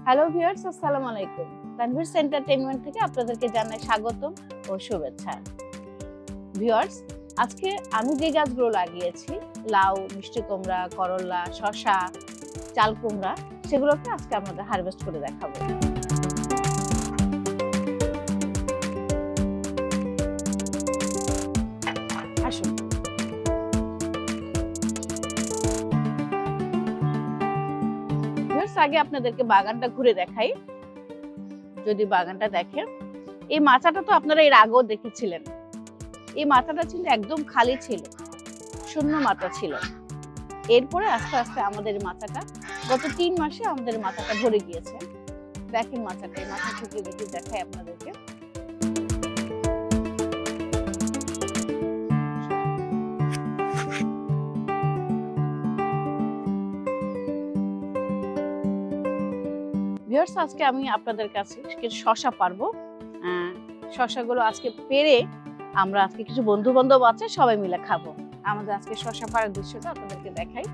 Hello viewers, আসসালামু আলাইকুম। Tanvir's entertainment থেকে আপনাদেরকে জানাই স্বাগতম ও শুভেচ্ছা। ভিউয়ার্স, আজকে আমি যে গাছগুলো লাগিয়েছি, লাউ, মিষ্টি কুমড়া, করলা, শসা, চাল কুমড়া, সেগুলোকে আজকে আপনাদের হারভেস্ট করে দেখাবো। আসুন। আগে আপনাদেরকে বাগানটা ঘুরে দেখাই। যদি বাগানটা দেখেন, এই মাচাটা তো আপনারা এর আগেও দেখেছিলেন। এই মাচাটা ছিল একদম খালি ছিল, শূন্য মাচা ছিল। এরপরে আস্তে আস্তে আমাদের মাচাটা গত 3 মাসে আমাদের মাচাটা ভরে গিয়েছে। দেখেন মাচাটা, এই মাথা থেকে দেখি দেখাই আপনাদেরকে। ভিউয়ার্স, আজকে আমি আপনাদের কাছে কিছু শসা পারবো। শসাগুলো আজকে পেরে আমরা আজকে কিছু বন্ধু বান্ধব আছে, সবাই মিলে খাবো। আমাদের আজকে শসা পাড়ার দৃশ্যটা আপনাদেরকে দেখাই।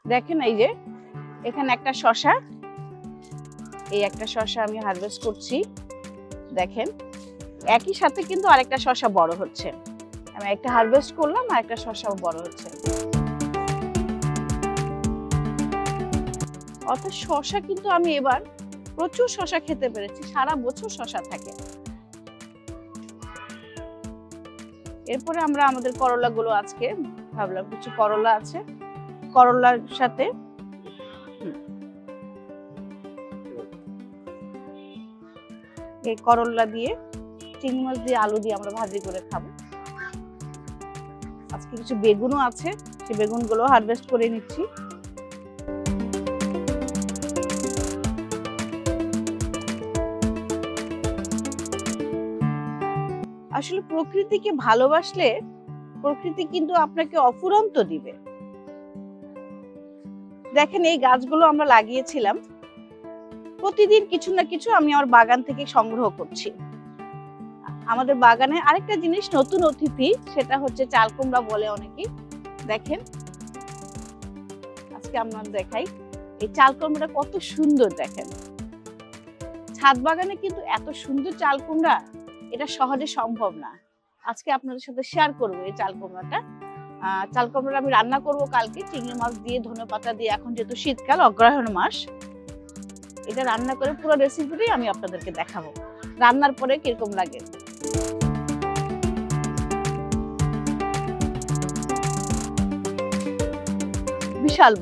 দেখেন, এই যে এখানে একটা শসা, এই একটা শসা আমি হারভেস্ট করছি। দেখেন, একই সাথে কিন্তু আরেকটা শসা বড় হচ্ছে। আমি একটা হারভেস্ট করলাম আর একটা শসাও বড় হচ্ছে। অর্থাৎ শসা কিন্তু আমি এবার প্রচুর শসা খেতে পেরেছি, সারা বছর শসা থাকে। এরপরে আমরা আমাদের করলা গুলো আজকে ভাবলাম কিছু করলা আছে, করলার সাথে এই করলা দিয়ে চিংড়ি মাছ দিয়ে আলু দিয়ে আমরা ভাজি করে খাবো। আজকে কিছু বেগুনও আছে, সেই বেগুনগুলো হারভেস্ট করে নিচ্ছি। আসলে প্রকৃতিকে ভালোবাসলে প্রকৃতি কিন্তু আপনাকে অফুরন্ত দিবে। দেখেন, এই গাছগুলো আমরা লাগিয়েছিলাম। প্রতিদিন কিছু না কিছু আমি আমার বাগান থেকে সংগ্রহ করছি। আমাদের বাগানে আরেকটা জিনিস নতুন অতিথি, সেটা হচ্ছে চাল কুমড়া বলে অনেকেই। দেখেন, আজকে আমরা দেখাই এই চাল কুমড়াটা কত সুন্দর। দেখেন, ছাদ বাগানে কিন্তু এত সুন্দর চাল কুমড়া, এটা সহজে সম্ভব না। আজকে আপনাদের সাথে শেয়ার করব এই চাল কুমড়াটা। চাল কুমড়াটা আমি রান্না করব কালকে চিংড়ি মাছ দিয়ে, ধনেপাতা দিয়ে। এখন যেহেতু শীতকাল, অগ্রহায়ণ মাস, এটা রান্না করে পুরো রেসিপিটাই আমি আপনাদেরকে দেখাবো, রান্নার পরে কিরকম লাগে। বিশাল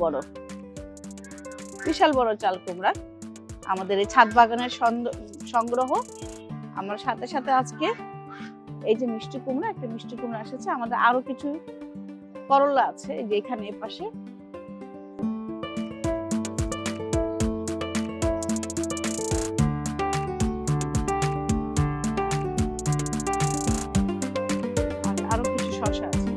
বড় চাল কুমড়া আমাদের এই ছাদ বাগানের সংগ্রহ। আমরা সাথে সাথে আজকে এই যে মিষ্টি কুমড়া, একটা মিষ্টি কুমড়া এসেছে। আমাদের আরো কিছু করলা আছে, এই যে এখানে এই পাশে। আরো কিছু শসা আছে।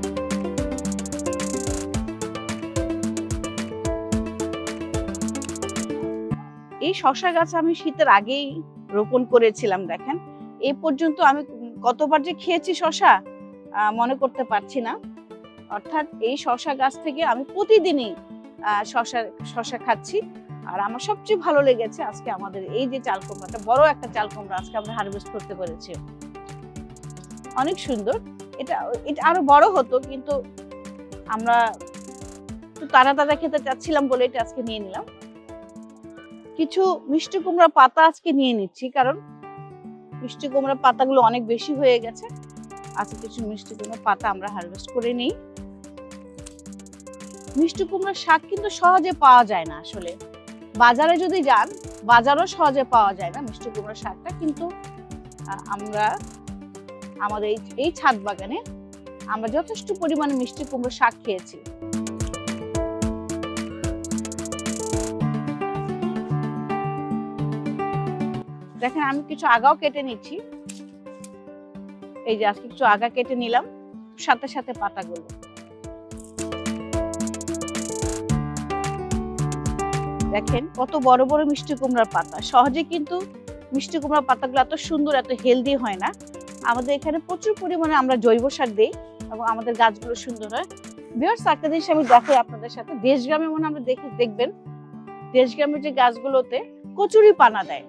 এই শসা গাছ আমি শীতের আগেই রোপণ করেছিলাম। দেখেন, এই পর্যন্ত আমি কতবার যে খেয়েছি শসা মনে করতে পারছি না। অর্থাৎ এই শসা গাছ থেকে আমি প্রতিদিনই শসা খাচ্ছি। আর আমার সবচেয়ে ভালো লেগেছে আজকে আমাদের এই যে চাল কুমড়াটা, বড় একটা চাল কুমড়া আজকে আমরা হারভেস্ট করতে পেরেছি। অনেক সুন্দর। এটা আরো বড় হতো, কিন্তু আমরা একটু তাজা খেতে চাচ্ছিলাম বলে এটা আজকে নিয়ে নিলাম। কিছু মিষ্টি কুমড়া পাতা আজকে নিয়ে নিচ্ছি, কারণ মিষ্টি কুমড়া পাতাগুলো অনেক বেশি হয়ে গেছে। আজকে কিছু মিষ্টি কুমড়া পাতা আমরা হারভেস্ট করে নিই। মিষ্টি কুমড়ার শাক কিন্তু সহজে পাওয়া যায় না। আসলে বাজারে যদি যান, বাজারও সহজে পাওয়া যায় না মিষ্টি কুমড়ার শাকটা। কিন্তু আমরা আমাদের এই ছাদ বাগানে আমরা যথেষ্ট পরিমাণে মিষ্টি কুমড়ার শাক খেয়েছি। দেখেন, আমি কিছু আগাও কেটে নিচ্ছি। এই যে আজকে কিছু আগা কেটে নিলাম, সাথে সাথে পাতাগুলো। দেখেন কত বড় বড় মিষ্টি কুমড়ার পাতা, সহজে কিন্তু মিষ্টি কুমড়া পাতাগুলো এত সুন্দর, এত হেলদি হয় না। আমাদের এখানে প্রচুর পরিমাণে আমরা জৈব সার দিই এবং আমাদের গাছগুলো সুন্দর হয়। ভিউয়ার্স, একটা জিনিস আমি দেখাই আপনাদের সাথে, দেশগ্রামে মনে আমরা দেখবেন দেশগ্রামের যে গাছগুলোতে কচুরি পানা দেয়।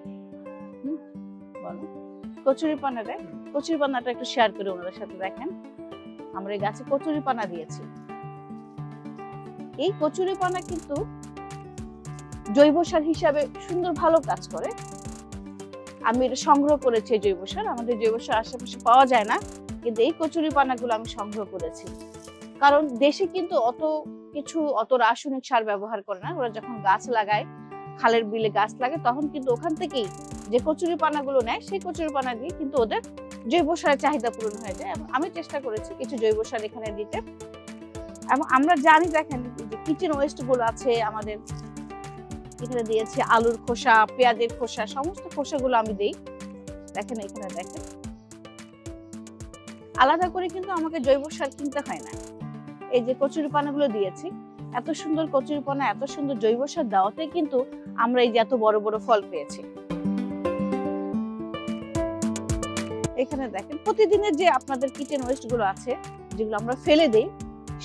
বলো, কচুরি পানা দেয়। কচুরি পানাটা একটু শেয়ার করে ওনাদের সাথে। দেখেন, আমরা এই গাছে কচুরি পানা দিয়েছি। এই কচুরি পানা কিন্তু জৈব সার হিসাবে সুন্দর ভালো কাজ করে। আমি এটা সংগ্রহ করেছি জৈব সার। আমাদের জৈব সার আশেপাশে পাওয়া যায় না, কিন্তু এই কচুরি পানাগুলো আমি সংগ্রহ করেছি। কারণ দেশে কিন্তু অত রাসায়নিক সার ব্যবহার করে না। ওরা যখন গাছ লাগায়, খালের বিলে গাছ লাগে, তখন কিন্তু ওখান থেকেই যে কচুরি পানাগুলো নেয়, সেই কচুরি পানা দিয়ে কিন্তু ওদের জৈব সারের চাহিদা পূরণ হয়ে যায়। এবং আমি চেষ্টা করেছি কিছু জৈব সার এখানে দিতে। এবং আমরা জানি, দেখেন যে কিচেন ওয়েস্ট গুলো আছে আমাদের এখানে দিয়েছি, আলুর খোসা, পেঁয়াজের খোসা, সমস্ত খোসাগুলো আমি দেই। দেখেন এখানে, দেখেন আলাদা করে কিন্তু আমাকে জৈব সার কিনতে হয় না। এই যে কচুরি পানাগুলো দিয়েছি, এত সুন্দর কচুরি পানা, এত সুন্দর জৈব সার দেওয়াতে কিন্তু আমরা এই যে এত বড় বড় ফল পেয়েছি। এখানে দেখেন প্রতিদিনের যে আপনাদের কিচেন ওয়েস্ট গুলো আছে, যেগুলো আমরা ফেলে দেই,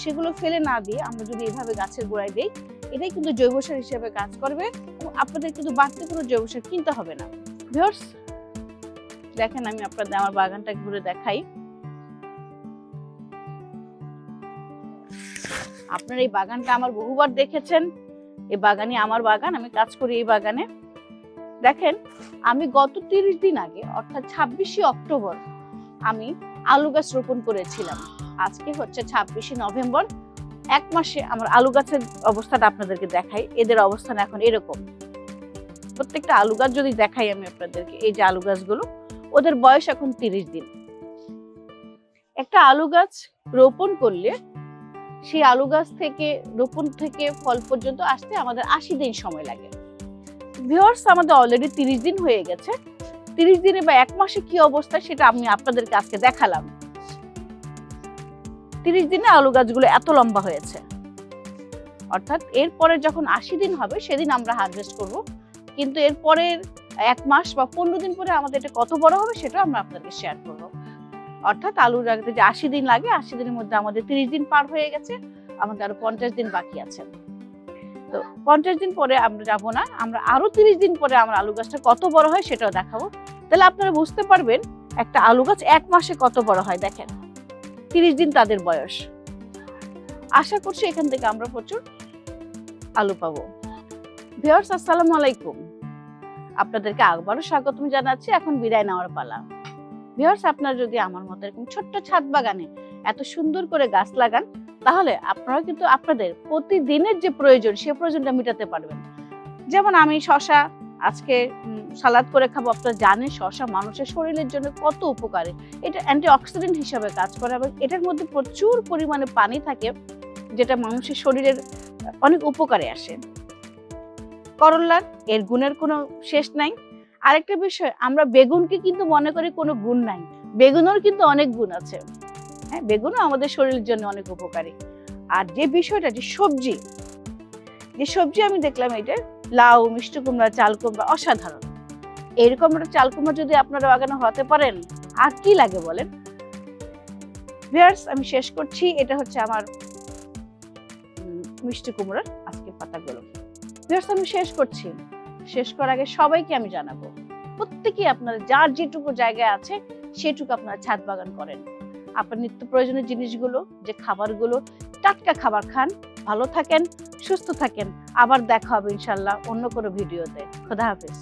সেগুলো ফেলে না দিয়ে আমরা যদি এভাবে গাছের গোড়ায় দেই, এটাই কিন্তু জৈব সার হিসেবে কাজ করবে এবং আপনাদের কিন্তু বাড়তি কোনো জৈব সার কিনতে হবে না। ভিউয়ার্স, দেখেন আমি আপনাদের আমার বাগানটা ঘুরে দেখাই। আপনারা এই বাগানটা আমার বহুবার দেখেছেন। এই বাগানই আমার বাগান, আমি কাজ করি এই বাগানে। দেখেন, আমি গত 30 দিন আগে, অর্থাৎ 26শে অক্টোবর আমি আলু গাছ রোপণ করেছিলাম। আজকে হচ্ছে 26শে নভেম্বর। এক মাসে আমার আলু গাছের অবস্থাটা আপনাদেরকে দেখাই। এদের অবস্থান এখন এরকম। প্রত্যেকটা আলু গাছ যদি দেখাই আমি আপনাদেরকে, এই যে আলু গাছগুলো, ওদের বয়স এখন 30 দিন। একটা আলু গাছ রোপণ করলে সেই আলু গাছ থেকে রোপণ থেকে ফল পর্যন্ত আসতে আমাদের 80 দিন সময় লাগে। ভিউয়ার্স, আমাদের অলরেডি 30 দিন হয়ে গেছে। 30 দিনে বা এক মাসে কি অবস্থা সেটা আমি আপনাদেরকে আজকে দেখালাম। 30 দিনে আলু গাছগুলো এত লম্বা হয়েছে। অর্থাৎ এরপরে যখন 80 দিন হবে সেদিন আমরা হারভেস্ট করব। কিন্তু এরপরের এক মাস বা 15 দিন পরে আমাদের এটা কত বড় হবে সেটা আমরা আপনাদেরকে শেয়ার করব। অর্থাৎ আলুর রাখতে যে 80 দিন লাগে, 80 দিনের মধ্যে আমাদের 30 দিন পার হয়ে গেছে, আমাদের আরো 50 দিন বাকি আছে। তো 50 দিন পরে আমরা যাব না, আমরা আরো 30 দিন পরে আমরা আলু গাছটা কত বড় হয় সেটাও দেখাবো। তাহলে আপনারা বুঝতে পারবেন একটা আলু গাছ এক মাসে কত বড় হয়। দেখেন 30 দিন তাদের বয়স। আশা করছি এখান থেকে আমরা প্রচুর আলু পাবো। ভিউয়ার্স, আসসালামু আলাইকুম। আপনাদেরকে আবারও স্বাগতম জানাচ্ছি। এখন বিদায় নেওয়ার পালা। ভিউয়ার্স, আপনারা যদি আমার মতো এরকম ছোট্ট ছাদ বাগানে এত সুন্দর করে গাছ লাগান, তাহলে আপনারা কিন্তু আপনাদের প্রতিদিনের যে প্রয়োজন, সে প্রয়োজনটা মেটাতে পারবেন। যেমন আমি শসা আজকে সালাদ করে খাবো। আপনারা জানেন শসা মানুষের শরীরের জন্য কত উপকারী। এটা অ্যান্টিঅক্সিডেন্ট হিসাবে কাজ করে এবং এটার মধ্যে প্রচুর পরিমাণে পানি থাকে, যেটা মানুষের শরীরের অনেক উপকারে আসে। করল্লার এর গুণের কোনো শেষ নাই। আরেকটা বিষয়, আমরা বেগুনকে কিন্তু মনে করি কোনো গুণ নাই, বেগুনের কিন্তু অনেক গুণ আছে। হ্যাঁ, বেগুনও আমাদের শরীরের জন্য অনেক উপকারী। আর যে বিষয়টা, যে সবজি আমি দেখলাম, এটা লাউ, মিষ্টি কুমড়া, চাল কুমড়া অসাধারণ। এরকম একটা চাল কুমড়া যদি আপনারা বাগানে হতে পারেন, আর কি লাগে বলেন। ভিউয়ার্স, আমি শেষ করছি। এটা হচ্ছে আমার মিষ্টি কুমড়ার আজকের পাতাগুলো। ভিউয়ার্স, আমি শেষ করছি। শেষ করার আগে সবাইকে আমি জানাবো, প্রত্যেকেই আপনারা যার যেটুকু জায়গায় আছে সেটুকু আপনারা ছাদ বাগান করেন। আপনার নিত্য প্রয়োজনীয় জিনিসগুলো, যে খাবারগুলো, টাটকা খাবার খান। ভালো থাকেন, সুস্থ থাকেন। আবার দেখা হবে ইনশাল্লাহ অন্য কোনো ভিডিওতে। খোদা হাফেজ।